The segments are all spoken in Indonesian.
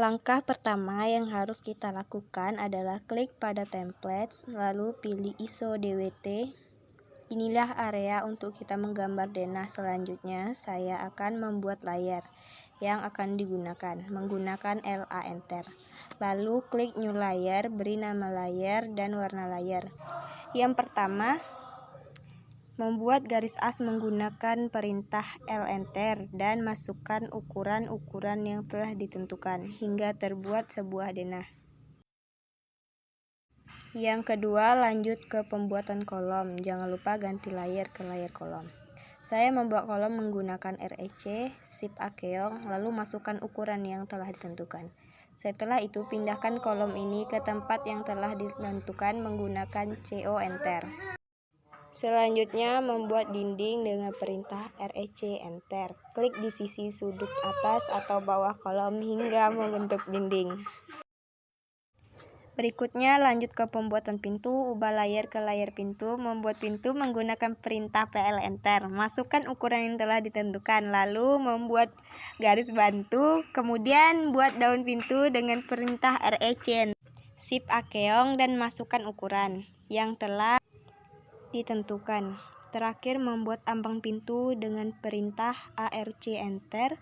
Langkah pertama yang harus kita lakukan adalah klik pada templates, lalu pilih ISO DWT. Inilah area untuk kita menggambar denah. Selanjutnya, saya akan membuat layar yang akan digunakan menggunakan LA Enter. Lalu klik New Layer, beri nama layar dan warna layar. Yang pertama, membuat garis as menggunakan perintah L Enter dan masukkan ukuran-ukuran yang telah ditentukan hingga terbuat sebuah denah. Yang kedua, lanjut ke pembuatan kolom. Jangan lupa ganti layar ke layar kolom. Saya membuat kolom menggunakan REC, Shift A Keong, lalu masukkan ukuran yang telah ditentukan. Setelah itu, pindahkan kolom ini ke tempat yang telah ditentukan menggunakan CO Enter. Selanjutnya, membuat dinding dengan perintah REC Enter. Klik di sisi sudut atas atau bawah kolom hingga membentuk dinding. Berikutnya, lanjut ke pembuatan pintu. Ubah layar ke layar pintu. Membuat pintu menggunakan perintah PL Enter. Masukkan ukuran yang telah ditentukan, lalu membuat garis bantu. Kemudian, buat daun pintu dengan perintah REC Enter. Shift A Keong dan masukkan ukuran yang telah ditentukan. Terakhir, membuat ambang pintu dengan perintah ARC Enter.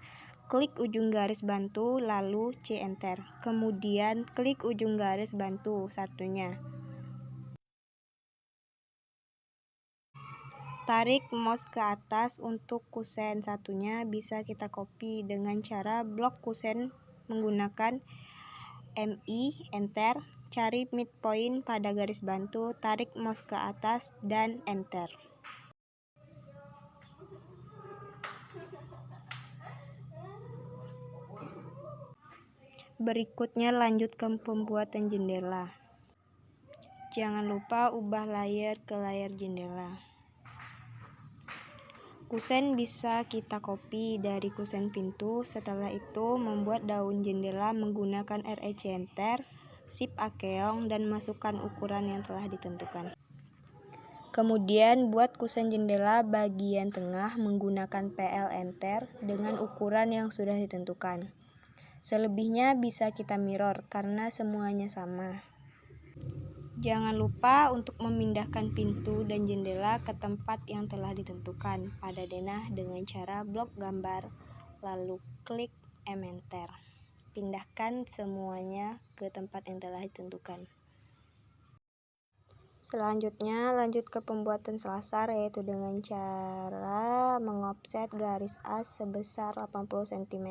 Klik ujung garis bantu, lalu C Enter. Kemudian klik ujung garis bantu satunya. Tarik mouse ke atas untuk kusen satunya. Bisa kita copy dengan cara blok kusen menggunakan MI Enter. Cari midpoint pada garis bantu, tarik mouse ke atas dan Enter. Berikutnya, lanjut ke pembuatan jendela. Jangan lupa ubah layar ke layar jendela. Kusen bisa kita copy dari kusen pintu. Setelah itu, membuat daun jendela menggunakan REC Enter, Shift A Keong, dan masukkan ukuran yang telah ditentukan. Kemudian, buat kusen jendela bagian tengah menggunakan PL Enter dengan ukuran yang sudah ditentukan. Selebihnya bisa kita mirror karena semuanya sama. Jangan lupa untuk memindahkan pintu dan jendela ke tempat yang telah ditentukan pada denah dengan cara blok gambar, lalu klik M Enter. Pindahkan semuanya ke tempat yang telah ditentukan. Selanjutnya, lanjut ke pembuatan selasar, yaitu dengan cara mengofset garis as sebesar 80 cm.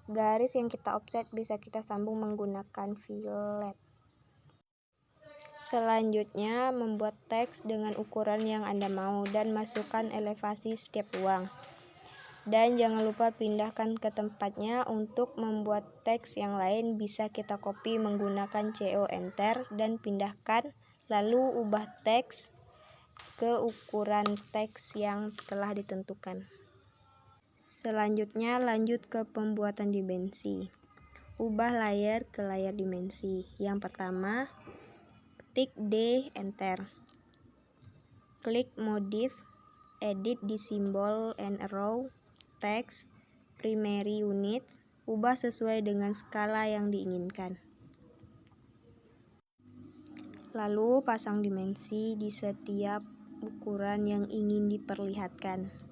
Garis yang kita offset bisa kita sambung menggunakan fillet. Selanjutnya, membuat teks dengan ukuran yang Anda mau dan masukkan elevasi setiap ruang. Dan jangan lupa pindahkan ke tempatnya. Untuk membuat teks yang lain bisa kita copy menggunakan CO Enter dan pindahkan, lalu ubah teks ke ukuran teks yang telah ditentukan. Selanjutnya, lanjut ke pembuatan dimensi. Ubah layar ke layar dimensi. Yang pertama, ketik D Enter. Klik Modif, edit di simbol and arrow, text, primary unit, ubah sesuai dengan skala yang diinginkan. Lalu pasang dimensi di setiap ukuran yang ingin diperlihatkan.